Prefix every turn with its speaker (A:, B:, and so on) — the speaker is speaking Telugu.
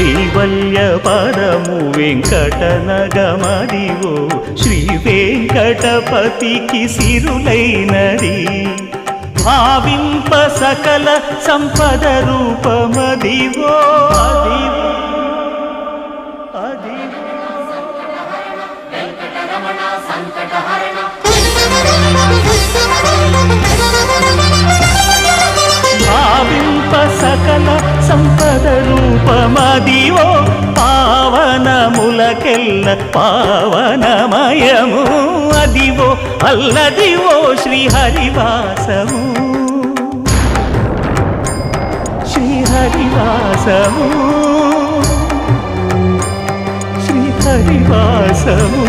A: కైవల్య పదము వెంకటనగమదివో శ్రీ వెంకటపతికి సిరులైనది భావింప సకల సంపద రూపమదివో భావింప సకల సంపద రూపమదివో పావనములకెల్ల పావనమయము అదివో అల్లదివో శ్రీహరివాసము శ్రీహరివాసము శ్రీహరివాసము